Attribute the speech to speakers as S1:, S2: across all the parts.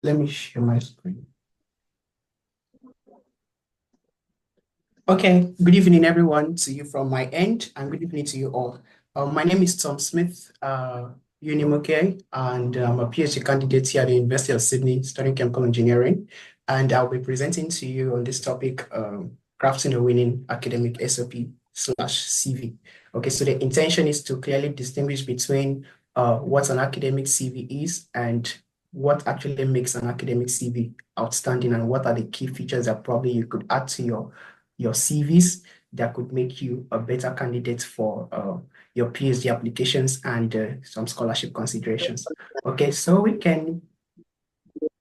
S1: Let me share my screen. Okay, good evening, everyone, to you from my end, and good evening to you all. My name is Tom Smith, Unimoke, and I'm a PhD candidate here at the University of Sydney, studying chemical engineering. And I'll be presenting to you on this topic, crafting a winning academic SOP/CV. Okay, so the intention is to clearly distinguish between what an academic CV is and what actually makes an academic CV outstanding, and what are the key features that probably you could add to your CVs that could make you a better candidate for your PhD applications and some scholarship considerations. Okay, so we can,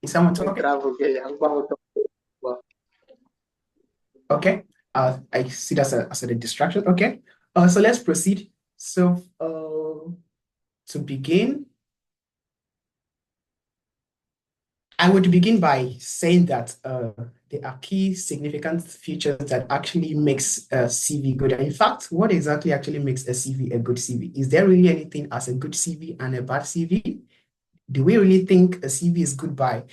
S1: is someone talking? Okay, I see that as a distraction. Okay, so let's proceed. So to begin, I would begin by saying that there are key significant features that actually makes a CV good. And in fact, what exactly actually makes a CV a good CV? Is there really anything as a good CV and a bad CV? Do we really think a CV is good by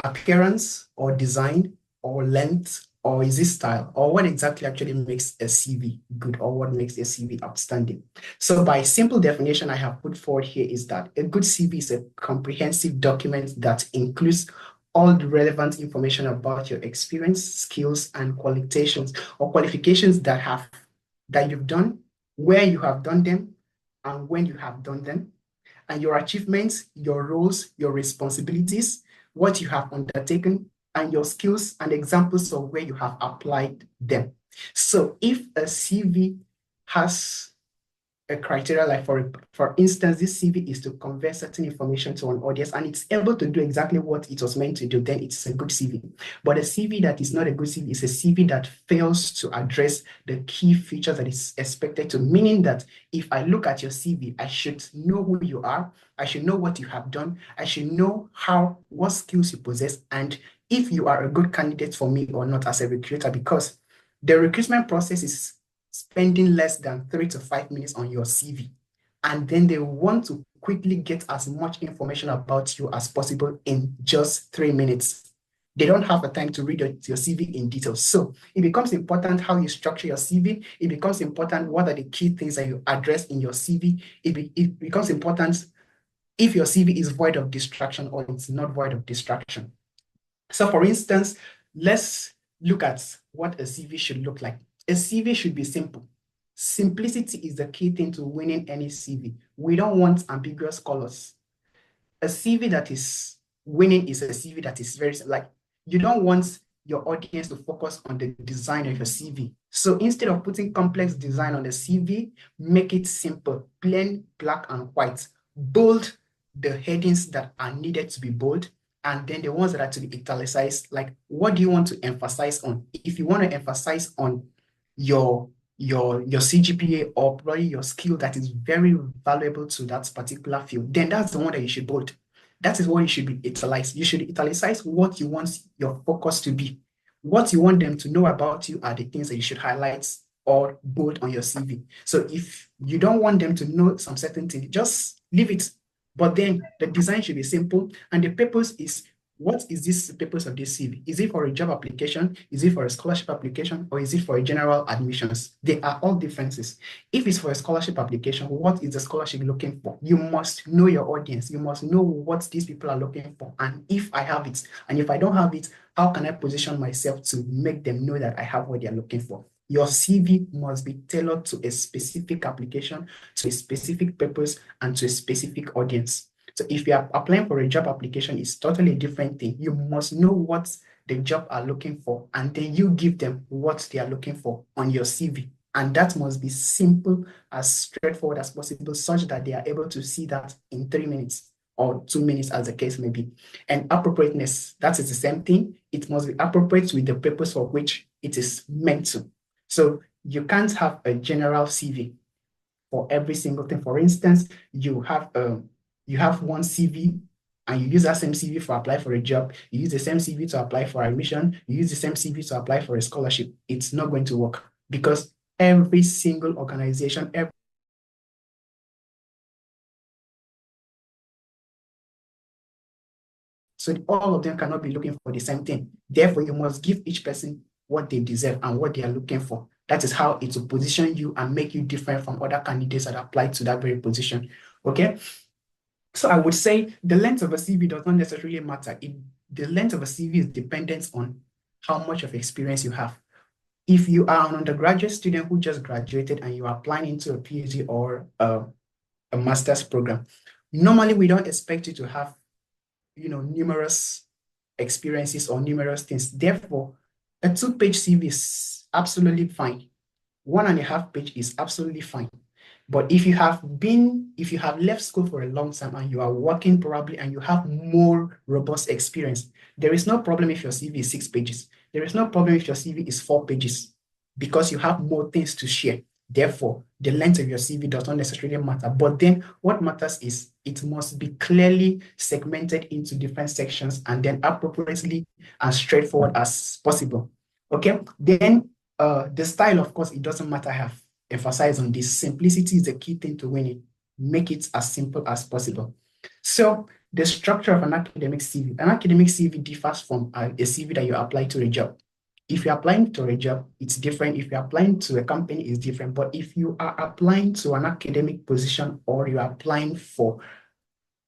S1: appearance or design or length, or is it style, or what exactly actually makes a CV good, or what makes a CV outstanding? So by simple definition I have put forward here is that a good CV is a comprehensive document that includes all the relevant information about your experience, skills, and qualifications that you've done, where you have done them, and when you have done them, and your achievements, your roles, your responsibilities, what you have undertaken, and your skills and examples of where you have applied them. So if a CV has a criteria, like for instance, this CV is to convey certain information to an audience and it's able to do exactly what it was meant to do, then it's a good CV. But a CV that is not a good CV is a CV that fails to address the key features that is expected to, meaning that if I look at your CV, I should know who you are, I should know what you have done, I should know what skills you possess, and if you are a good candidate for me or not as a recruiter, because the recruitment process is spending less than 3 to 5 minutes on your CV. And then they want to quickly get as much information about you as possible in just 3 minutes. They don't have the time to read your CV in detail. So it becomes important how you structure your CV. It becomes important what are the key things that you address in your CV. It becomes important if your CV is void of distraction or it's not void of distraction. So for instance, let's look at what a CV should look like. A CV should be simple. Simplicity is the key thing to winning any CV. We don't want ambiguous colors. A CV that is winning is a CV that is very, like, you don't want your audience to focus on the design of your CV. So instead of putting complex design on the CV, make it simple, plain black and white. Bold the headings that are needed to be bold, and then the ones that are to be italicized, like what do you want to emphasize on? If you want to emphasize on your CGPA or probably your skill that is very valuable to that particular field, then that's the one that you should bold. That is what you should be italicized. You should italicize what you want your focus to be. What you want them to know about you are the things that you should highlight or bold on your CV. So if you don't want them to know some certain thing, just leave it. But then the design should be simple, and the purpose is, what is this purpose of this CV? Is it for a job application? Is it for a scholarship application? Or is it for a general admissions? They are all differences. If it's for a scholarship application, what is the scholarship looking for? You must know your audience. You must know what these people are looking for. And if I have it, and if I don't have it, how can I position myself to make them know that I have what they're looking for? Your CV must be tailored to a specific application, to a specific purpose, and to a specific audience. So if you are applying for a job application, it's totally a different thing. You must know what the job are looking for, and then you give them what they are looking for on your CV. And that must be simple, as straightforward as possible, such that they are able to see that in 3 minutes or 2 minutes, as the case may be. And appropriateness, that is the same thing. It must be appropriate with the purpose for which it is meant to. So you can't have a general CV for every single thing. For instance, you have one CV and you use that same CV for apply for a job. You use the same CV to apply for admission. You use the same CV to apply for a scholarship. It's not going to work, because every single organization, every So all of them cannot be looking for the same thing. Therefore, you must give each person what they deserve and what they are looking for. That is how it will position you and make you different from other candidates that apply to that very position. Okay. So I would say the length of a CV does not necessarily matter. The length of a CV is dependent on how much of experience you have. If you are an undergraduate student who just graduated and you are applying into a PhD or a master's program, normally we don't expect you to have, numerous experiences or numerous things. Therefore, a 2-page CV is absolutely fine. 1.5 page is absolutely fine. But if you have left school for a long time and you are working probably and you have more robust experience, there is no problem if your CV is 6 pages. There is no problem if your CV is 4 pages because you have more things to share. Therefore, the length of your CV does not necessarily matter. But then what matters is it must be clearly segmented into different sections and then appropriately and straightforward as possible. Okay, then the style, of course, it doesn't matter. I have emphasized on this. Simplicity is the key thing to winning. Make it as simple as possible. So the structure of an academic CV differs from a CV that you apply to a job. If you're applying to a job, it's different. If you're applying to a company, it's different. But if you are applying to an academic position or you're applying for,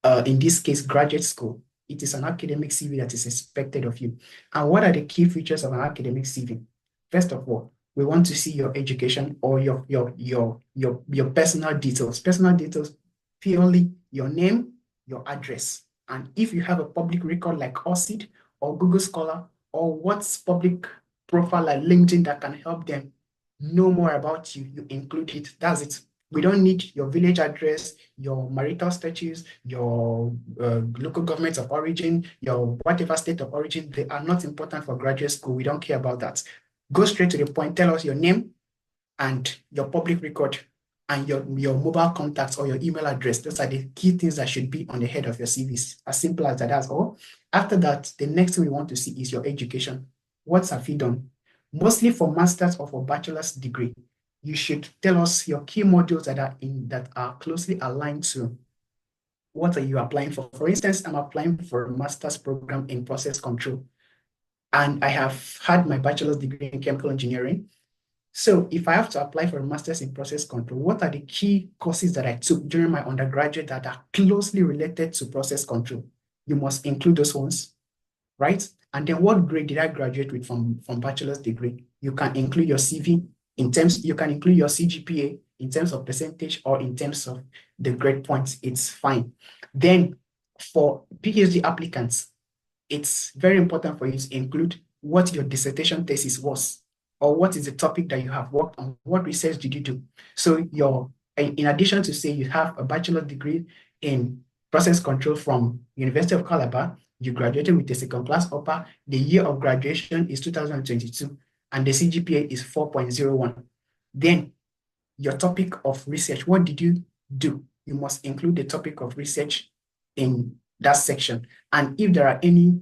S1: in this case, graduate school, it is an academic CV that is expected of you. And what are the key features of an academic CV? First of all, we want to see your education or your personal details. Personal details, purely your name, your address. And if you have a public record like OSID or Google Scholar or what's public profile like LinkedIn that can help them know more about you, you include it. That's it. We don't need your village address, your marital status, your local government of origin, your whatever state of origin. They are not important for graduate school. We don't care about that. Go straight to the point. Tell us your name and your public record and your mobile contacts or your email address. Those are the key things that should be on the head of your CVs. As simple as that, that's all. After that, the next thing we want to see is your education. What have you done? Mostly for master's or for bachelor's degree, you should tell us your key modules that are closely aligned to what are you applying for. For instance, I'm applying for a master's program in process control, and I have had my bachelor's degree in chemical engineering. So if I have to apply for a master's in process control, what are the key courses that I took during my undergraduate that are closely related to process control? You must include those ones, right? And then what grade did I graduate with from bachelor's degree? You can include your CV you can include your CGPA in terms of percentage or in terms of the grade points, it's fine. Then for PhD applicants, it's very important for you to include what your dissertation thesis was, or what is the topic that you have worked on, what research did you do? So in addition to say you have a bachelor's degree in process control from University of Calabar, you graduated with a second class upper, the year of graduation is 2022, and the CGPA is 4.01. Then your topic of research, what did you do? You must include the topic of research in that section. And if there are any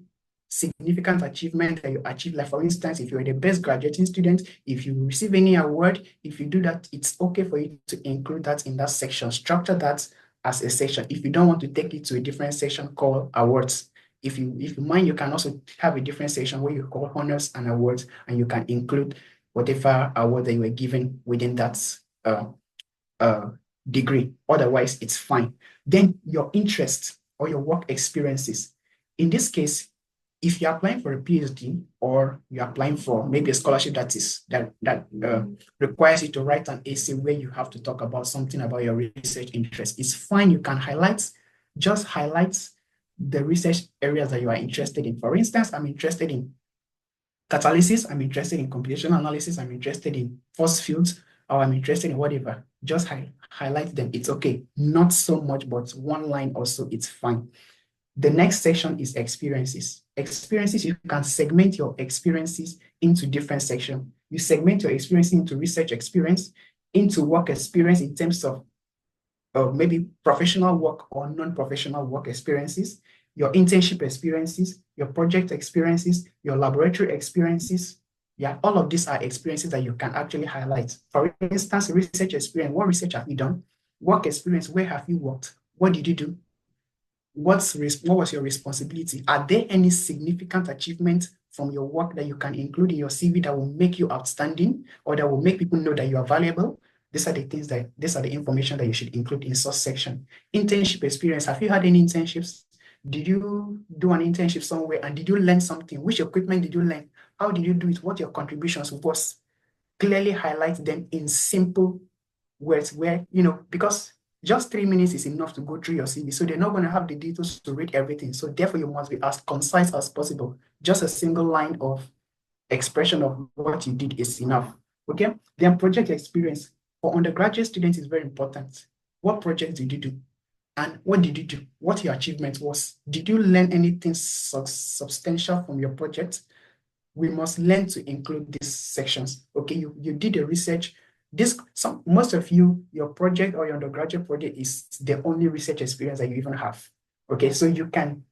S1: significant achievement that you achieve, like for instance, if you're the best graduating student, if you receive any award, if you do that, it's okay for you to include that in that section. Structure that as a section. If you don't want to take it to a different section called awards, if you mind, you can also have a different section where you call honors and awards, and you can include whatever award that you were given within that degree. Otherwise, it's fine. Then your interests or your work experiences. In this case, if you're applying for a PhD or you're applying for maybe a scholarship that requires you to write an essay where you have to talk about something about your research interest, it's fine. You can just highlight the research areas that you are interested in. For instance, I'm interested in catalysis, I'm interested in computational analysis, I'm interested in force fields, or I'm interested in whatever. Just highlight them. It's okay. Not so much, but one line also, it's fine. The next section is experiences. Experiences, you can segment your experiences into different sections. You segment your experience into research experience, into work experience in terms of maybe professional work or non-professional work experiences, your internship experiences, your project experiences, your laboratory experiences. Yeah, all of these are experiences that you can actually highlight. For instance, research experience, what research have you done? Work experience, where have you worked? What did you do? what was your responsibility? Are there any significant achievements from your work that you can include in your CV that will make you outstanding or that will make people know that you are valuable? These are the information that you should include in such section. Internship experience. Have you had any internships? Did you do an internship somewhere and did you learn something? Which equipment did you learn? How did you do it? What your contributions was? Clearly highlight them in simple words where, because just 3 minutes is enough to go through your CV. So they're not going to have the details to read everything. So therefore, you must be as concise as possible. Just a single line of expression of what you did is enough. Okay. Then project experience for undergraduate students is very important. What projects did you do? And what did you do? What your achievement was? Did you learn anything substantial from your project? We must learn to include these sections. Okay, you did the research. Most of you, your project or your undergraduate project is the only research experience that you even have. Okay, so you can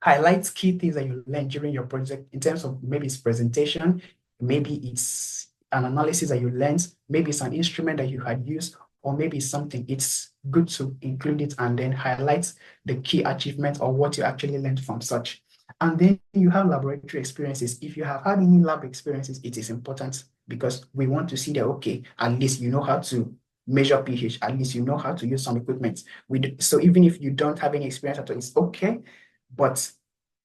S1: highlight key things that you learned during your project in terms of maybe it's presentation, maybe it's an analysis that you learned, maybe it's an instrument that you had used, or maybe it's something. It's good to include it and then highlight the key achievements or what you actually learned from such. And then you have laboratory experiences. If you have had any lab experiences, it is important because we want to see that, okay, at least you know how to measure pH, at least you know how to use some equipment. So even if you don't have any experience at all, it's okay, but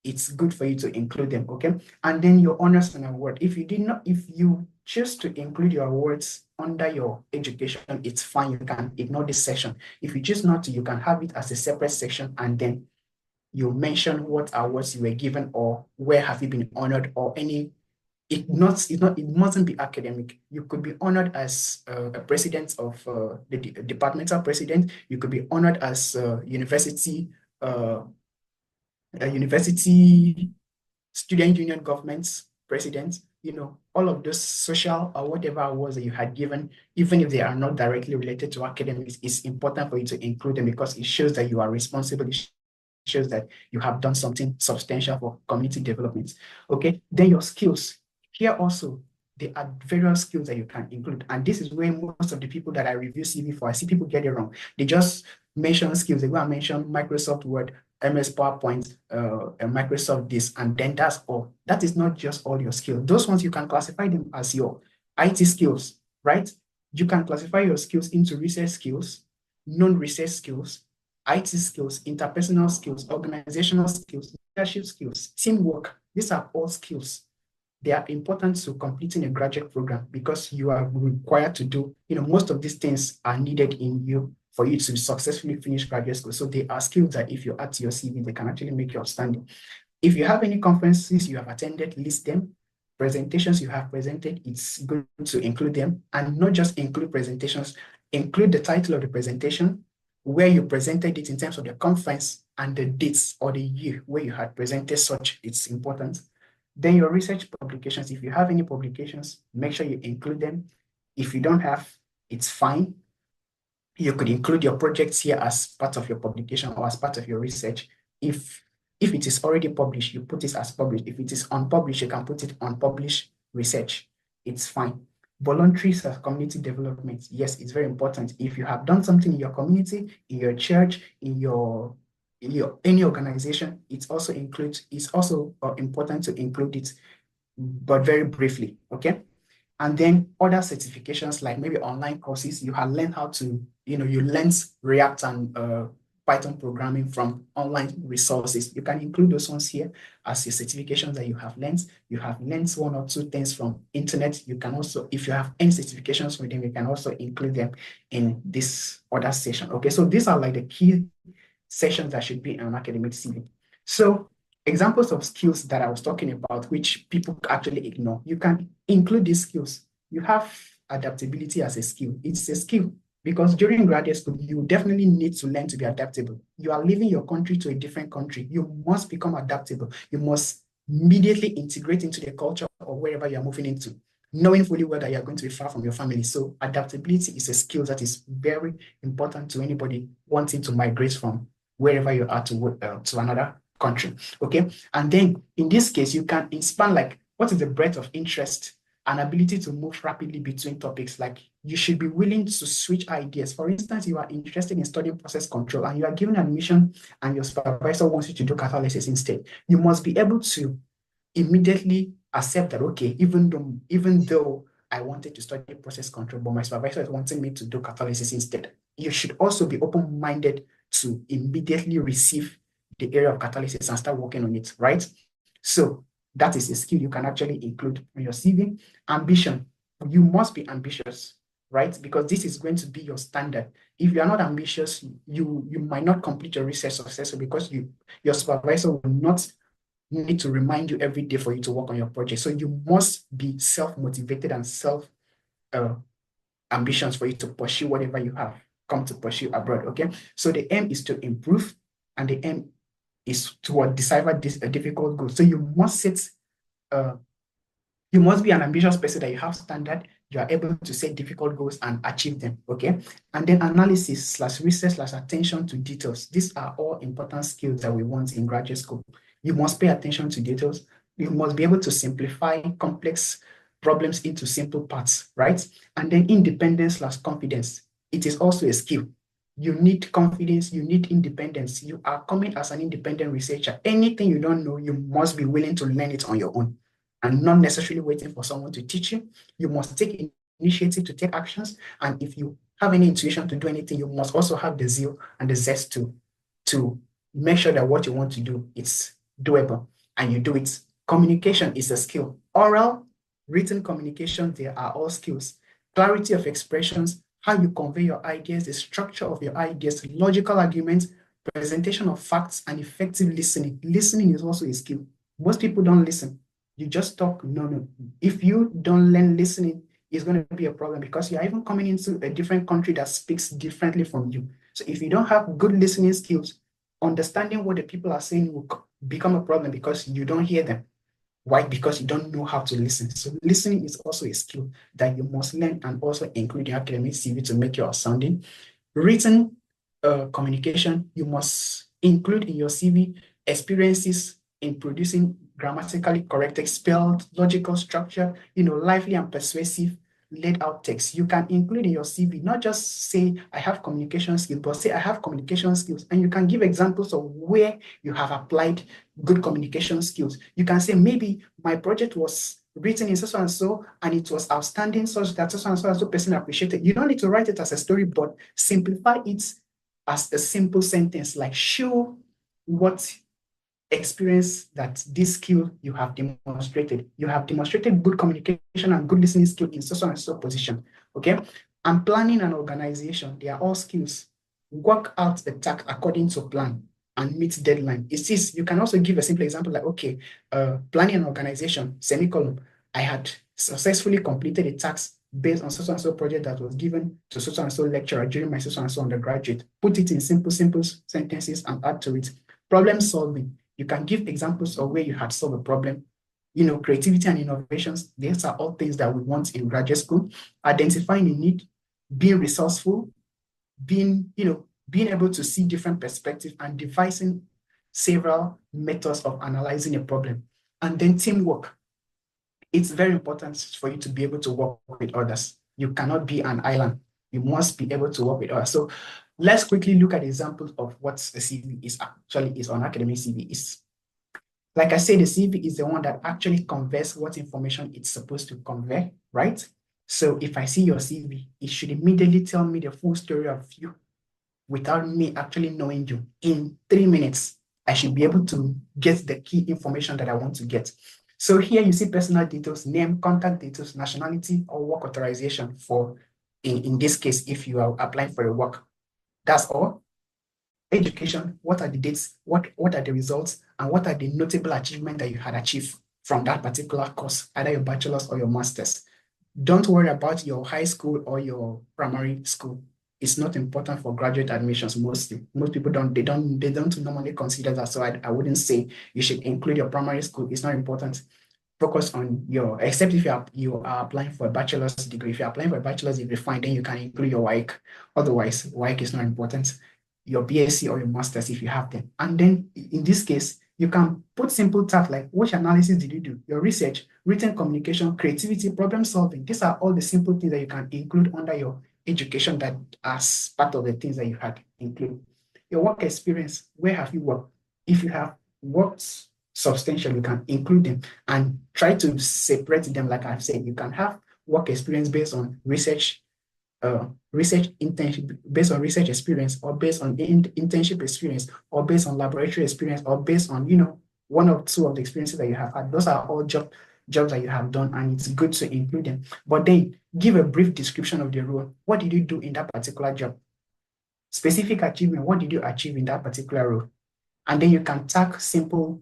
S1: it's good for you to include them, okay? And then your honors and award. If you choose to include your awards under your education, it's fine. You can ignore this section. If you choose not to, you can have it as a separate section and then you mention what awards you were given or where have you been honored or any. It mustn't be academic. You could be honored as a president of the departmental president. You could be honored as a university student union government's president, all of those social or whatever awards that you had given, even if they are not directly related to academics, it's important for you to include them because it shows that you are responsible. It shows that you have done something substantial for community development. Okay, then your skills. Here also, there are various skills that you can include. And this is where most of the people that I review CV for, I see people get it wrong. They just mention skills. They go and mention Microsoft Word, MS PowerPoint, and Microsoft this, and then that's all. That is not just all your skills. Those ones you can classify them as your IT skills, right? You can classify your skills into research skills, non-research skills, IT skills, interpersonal skills, organizational skills, leadership skills, teamwork. These are all skills. They are important to completing a graduate program because you are required to do, most of these things are needed in you for you to successfully finish graduate school. So they are skills that if you add to your CV, they can actually make you outstanding. If you have any conferences you have attended, list them. Presentations you have presented, it's good to include them. And not just include presentations, include the title of the presentation, where you presented it in terms of the conference, and the dates or the year where you had presented such. It's important. Then your research publications, if you have any publications, make sure you include them. If you don't have, it's fine. You could include your projects here as part of your publication or as part of your research. If it is already published, you put it as published. If it is unpublished, you can put it unpublished research. It's fine. Voluntary community development. Yes, it's very important. If you have done something in your community, in your church, in your any organization, it's also important to include it, but very briefly, okay? And then other certifications like maybe online courses, you have learned how to, you learned React and Python programming from online resources. You can include those ones here as your certifications that you have learned. You have learned one or two things from internet. You can also, if you have any certifications with them, you can also include them in this other session. Okay, so these are like the key sessions that should be in an academic CV. So examples of skills that I was talking about, which people actually ignore, you can include these skills. You have adaptability as a skill. It's a skill because during graduate school, you definitely need to learn to be adaptable. You are leaving your country to a different country. You must become adaptable. You must immediately integrate into the culture or wherever you're moving into, knowing fully well that you're going to be far from your family. So adaptability is a skill that is very important to anybody wanting to migrate from wherever you are to another country, okay? And then in this case, you can expand like, what is the breadth of interest and ability to move rapidly between topics? Like you should be willing to switch ideas. For instance, you are interested in studying process control and you are given admission and your supervisor wants you to do catalysis instead. You must be able to immediately accept that, okay, even though I wanted to study process control, but my supervisor is wanting me to do catalysis instead. You should also be open-minded to immediately receive the area of catalysis and start working on it, right? So that is a skill you can actually include in your CV. Ambition. You must be ambitious, right? Because this is going to be your standard. If you are not ambitious, you might not complete your research successfully because your supervisor will not need to remind you every day for you to work on your project. So you must be self-motivated and ambitions for you to pursue whatever you have come to pursue abroad, okay? So the aim is to improve and the aim is to decipher this a difficult goal. So you must you must be an ambitious person that you have standard, you are able to set difficult goals and achieve them, okay? And then analysis / research / attention to details. These are all important skills that we want in graduate school. You must pay attention to details. You must be able to simplify complex problems into simple parts, right? And then independence / confidence. It is also a skill. You need confidence, you need independence. You are coming as an independent researcher. Anything you don't know, you must be willing to learn it on your own and not necessarily waiting for someone to teach you. You must take initiative to take actions. And if you have any intuition to do anything, you must also have the zeal and the zest to make sure that what you want to do is doable and you do it. Communication is a skill. Oral, written communication, they are all skills. Clarity of expressions, how you convey your ideas, the structure of your ideas, logical arguments, presentation of facts, and effective listening. Listening is also a skill. Most people don't listen. You just talk. No. If you don't learn listening, it's going to be a problem because you're even coming into a different country that speaks differently from you. So if you don't have good listening skills, understanding what the people are saying will become a problem because you don't hear them. Why? Because you don't know how to listen. So listening is also a skill that you must learn and also include in your academic CV to make your sounding. Written communication, you must include in your CV experiences in producing grammatically correct, spelled, logical structure, lively and persuasive laid out text. You can include in your CV, not just say, I have communication skills, but say, I have communication skills. And you can give examples of where you have applied good communication skills. You can say, maybe my project was written in so and so, and it was outstanding, such that so and so person appreciated. You don't need to write it as a story, but simplify it as a simple sentence, like show what experience that this skill you have demonstrated. You have demonstrated good communication and good listening skill in so and so position, okay? And planning and organization, they are all skills. Work out the task according to plan and meet deadline. It is, you can also give a simple example like, okay, planning and organization, semicolon, I had successfully completed a task based on so and so project that was given to so and so lecturer during my so and so undergraduate. Put it in simple sentences and add to it. Problem solving. You can give examples of where you had solved a problem. Creativity and innovations, these are all things that we want in graduate school. Identifying a need, being resourceful, being able to see different perspectives and devising several methods of analyzing a problem. And then teamwork. It's very important for you to be able to work with others. You cannot be an island. You must be able to work with others. So let's quickly look at examples of what a CV is on academic CV is. Like I said, the CV is the one that actually conveys what information it's supposed to convey, right? So if I see your CV, it should immediately tell me the full story of you without me actually knowing you. In 3 minutes, I should be able to get the key information that I want to get. So here you see personal details, name, contact details, nationality, or work authorization for, in this case, if you are applying for a work. That's all. Education, what are the dates, what are the results, and what are the notable achievements that you had achieved from that particular course, either your bachelor's or your master's. Don't worry about your high school or your primary school. It's not important for graduate admissions mostly. Most people don't normally consider that. So I wouldn't say you should include your primary school. It's not important. Focus on except if you are applying for a bachelor's degree. If you're applying for a bachelor's degree, fine, then you can include your WAEC. Otherwise, WAEC is not important. Your BSc or your master's if you have them. And then in this case, You can put simple tasks like which analysis did you do, your research, written communication, creativity, problem solving. These are all the simple things that you can include under your education that as part of the things that you had include. Your work experience, where have you worked? If you have worked substantially, you can include them and try to separate them. Like I've said, you can have work experience based on research internship, based on research experience, or based on internship experience, or based on laboratory experience, or based on, one or two of the experiences that you have had. Those are all jobs that you have done, and it's good to include them. But then give a brief description of the role. What did you do in that particular job? Specific achievement, what did you achieve in that particular role? And then you can tag simple,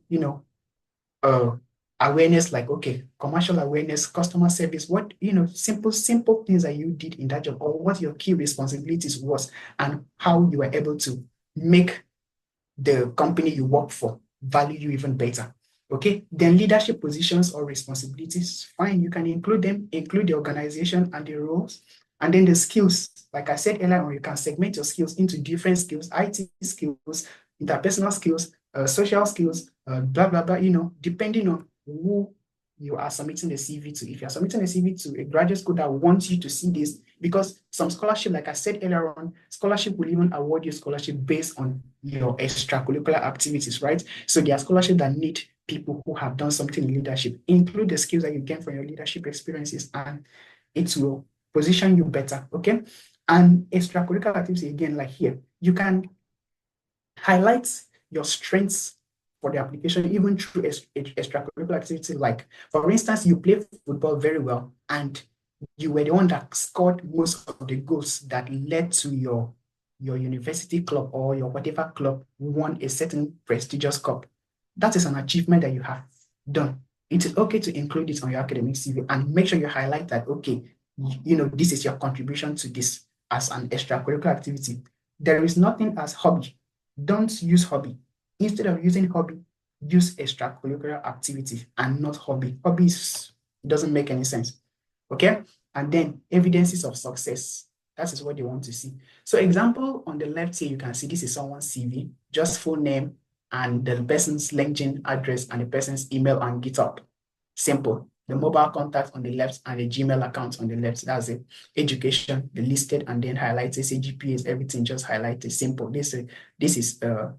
S1: awareness, like, okay, commercial awareness, customer service, what, simple things that you did in that job, or what your key responsibilities was, and how you were able to make the company you work for value you even better. Okay, then leadership positions or responsibilities, fine, you can include them, include the organization and the roles. And then the skills, like I said earlier on, you can segment your skills into different skills: IT skills, interpersonal skills, social skills, blah, blah, blah, depending on who you are submitting the CV to. If you're submitting a CV to a graduate school that wants you to see this, because some scholarship, like I said earlier on, scholarship will even award you scholarship based on your extracurricular activities, right? So there are scholarships that need people who have done something in leadership. Include the skills that you gain from your leadership experiences, and it will position you better, okay? And extracurricular activities, again, like here, you can highlight your strengths for the application, even through extracurricular activity. Like, for instance, you play football very well, and you were the one that scored most of the goals that led to your university club or your whatever club won a certain prestigious cup. That is an achievement that you have done. It is okay to include it on your academic CV and make sure you highlight that, okay, this is your contribution to this as an extracurricular activity. There is nothing as hobby. Don't use hobby. Instead of using hobby, use extracurricular activity and not hobby. Hobbies doesn't make any sense. Okay? And then evidences of success. That is what they want to see. So example on the left here, you can see this is someone's CV, just full name and the person's LinkedIn address and the person's email and GitHub. Simple. The mobile contact on the left and the Gmail account on the left. That's it. Education, the listed and then highlighted. CGPAs, everything just highlighted. Simple. This is a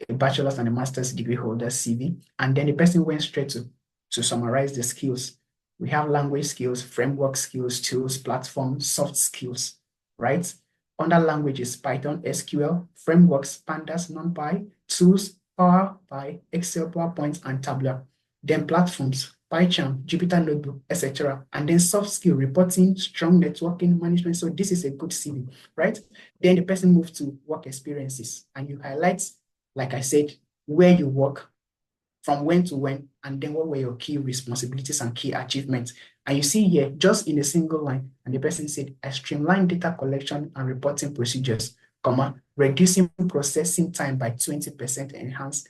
S1: bachelor's and a master's degree holder's CV. And then the person went straight to summarize the skills. We have language skills, framework skills, tools, platforms, soft skills, right? Under languages, Python, SQL, frameworks, Pandas, NumPy, tools, Power BI, Excel, PowerPoint, and Tableau. Then platforms, PyCharm, Jupyter Notebook, etc. And then soft skill, reporting, strong networking management. So this is a good CV, right? Then the person moves to work experiences, and you highlight, like I said, where you work, from when to when, and then what were your key responsibilities and key achievements. And you see here, just in a single line, and the person said, I streamline data collection and reporting procedures, reducing processing time by 20%, enhance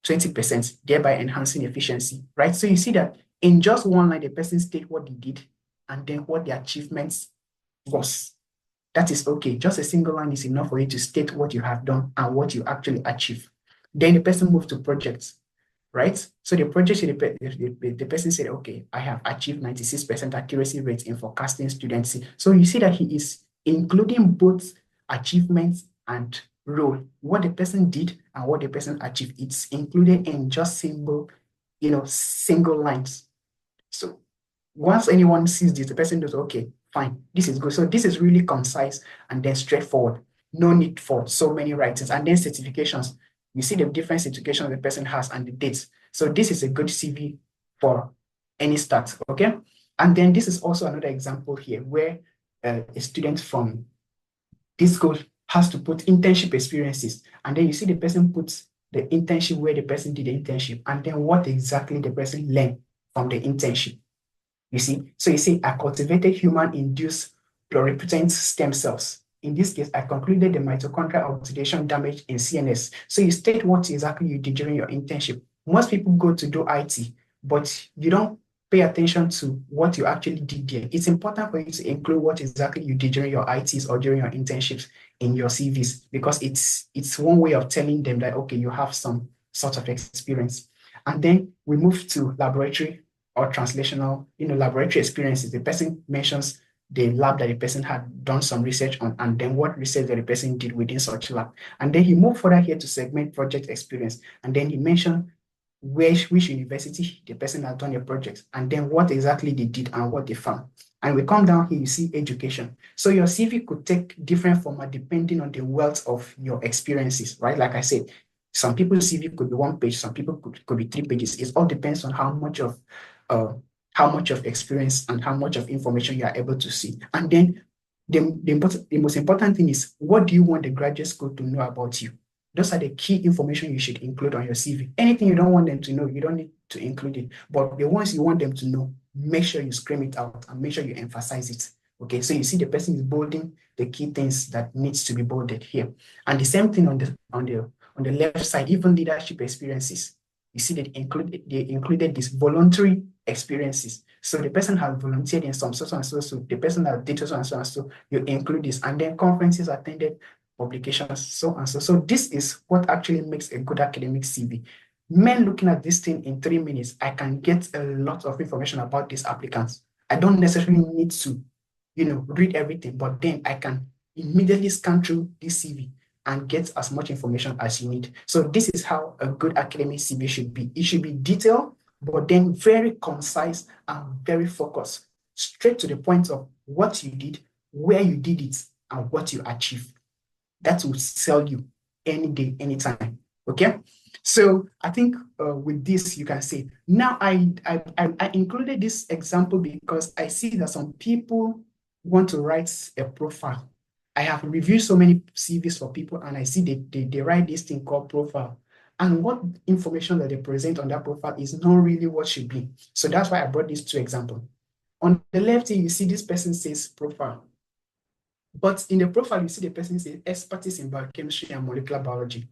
S1: 20%, thereby enhancing efficiency, right? So you see that in just one line, the person state what they did and then what the achievements was. That is okay. Just a single line is enough for you to state what you have done and what you actually achieve. Then the person moved to projects, right? So the project, the person said, okay, I have achieved 96% accuracy rate in forecasting students. So you see that he is including both achievements and role, what the person did and what the person achieved. It's included in just single lines. So once anyone sees this, the person goes, okay, fine, this is good. So this is really concise and then straightforward. No need for so many writings. And then certifications. You see the different certifications the person has and the dates. So this is a good CV for any start, okay? And then this is also another example here where a student from this school has to put internship experiences. And then you see the person puts the internship where the person did the internship and then what exactly the person learned from the internship. You see, so you see, I cultivated human-induced pluripotent stem cells. In this case, I concluded the mitochondrial oxidation damage in CNS. So you state what exactly you did during your internship. Most people go to do IT, but you don't pay attention to what you actually did there. It's important for you to include what exactly you did during your ITs or during your internships in your CVs, because it's one way of telling them that, okay, you have some sort of experience. And then we move to laboratory or translational, laboratory experiences. The person mentions the lab that the person had done some research on, and then what research that the person did within such lab. And then he moved further here to segment project experience. And then he mentioned which university the person has done a project, and then what exactly they did and what they found. And we come down here, you see education. So your CV could take different format depending on the wealth of your experiences, right? Like I said, some people's CV could be 1 page, some people could be 3 pages. It all depends on how much of experience and how much of information you are able to see. And then the most important thing is, what do you want the graduate school to know about you? Those are the key information you should include on your CV. Anything you don't want them to know, you don't need to include it. But the ones you want them to know, make sure you scream it out and make sure you emphasize it. Okay, so you see the person is bolding the key things that needs to be bolded here. And the same thing on the left side, even leadership experiences. You see that they included these voluntary experiences. So the person has volunteered in some so and so, the person has did so and so and so, you include this, and then conferences attended, publications, so and so. So this is what actually makes a good academic CV. Men looking at this thing in 3 minutes, I can get a lot of information about these applicants. I don't necessarily need to, read everything, but then I can immediately scan through this CV and get as much information as you need. So this is how a good academic CV should be. It should be detailed, but then very concise and very focused, straight to the point of what you did, where you did it, and what you achieved. That will sell you any day, anytime. Okay. So I think with this, you can say, now I included this example because I see that some people want to write a profile. I have reviewed so many CVs for people, and I see they write this thing called profile. And what information that they present on that profile is not really what should be. So that's why I brought these 2 examples. On the left here, you see this person says profile. But in the profile, you see the person says expertise in biochemistry and molecular biology.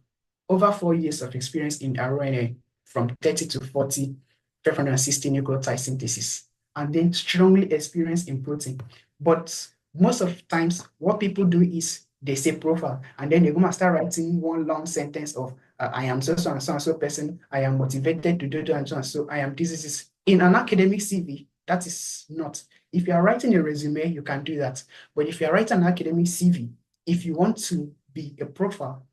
S1: Over 4 years of experience in RNA, from 30 to 40, 560 nucleotide synthesis, and then strongly experienced in protein. But most of the times, what people do is they say profile, and then they're going to start writing one long sentence of, I am so and so person, I am motivated to do and so and so, I am this. In an academic CV, that is not. If you are writing a resume, you can do that. But if you are writing an academic CV, if you want to be a profile,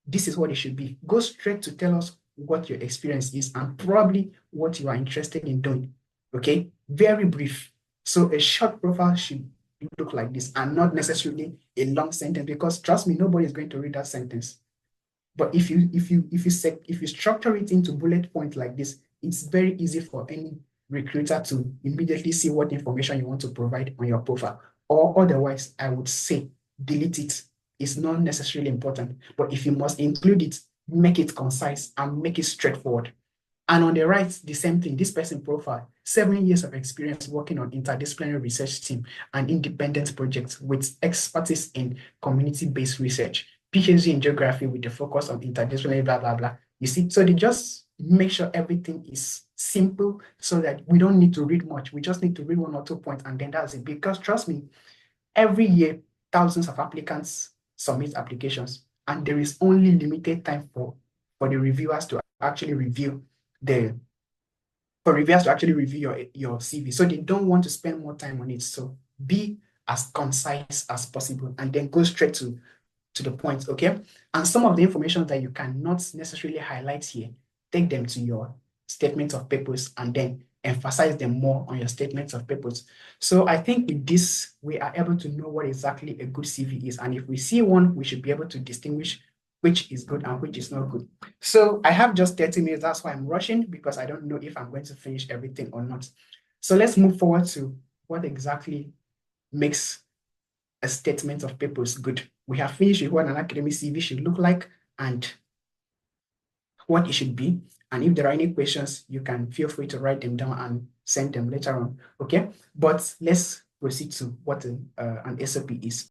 S1: this is what it should be. Go straight to tell us what your experience is and probably what you are interested in doing. Okay, very brief. So a short profile should look like this and not necessarily a long sentence, because trust me, nobody is going to read that sentence. But if you structure it into bullet points like this, it's very easy for any recruiter to immediately see what information you want to provide on your profile. Or otherwise, I would say delete it. It's not necessarily important. But if you must include it, make it concise and make it straightforward. And on the right, the same thing, this person profile, 7 years of experience working on interdisciplinary research team and independent projects with expertise in community-based research, PhD in geography with a focus on interdisciplinary, blah, blah, blah. You see, so they just make sure everything is simple so that we don't need to read much. We just need to read 1 or 2 points and then that's it. Because trust me, every year, thousands of applicants submit applications, and there is only limited time for the reviewers to actually review your CV. So they don't want to spend more time on it. So be as concise as possible and then go straight to the point, okay? And some of the information that you cannot necessarily highlight here, take them to your statement of purpose and then emphasize them more on your statements of purpose. So I think with this, we are able to know what exactly a good CV is. And if we see one, we should be able to distinguish which is good and which is not good. So I have just 30 minutes. That's why I'm rushing, because I don't know if I'm going to finish everything or not. So let's move forward to what exactly makes a statement of purpose good. We have finished with what an academic CV should look like and what it should be. And if there are any questions, you can feel free to write them down and send them later on, okay? But let's proceed to what an SOP is.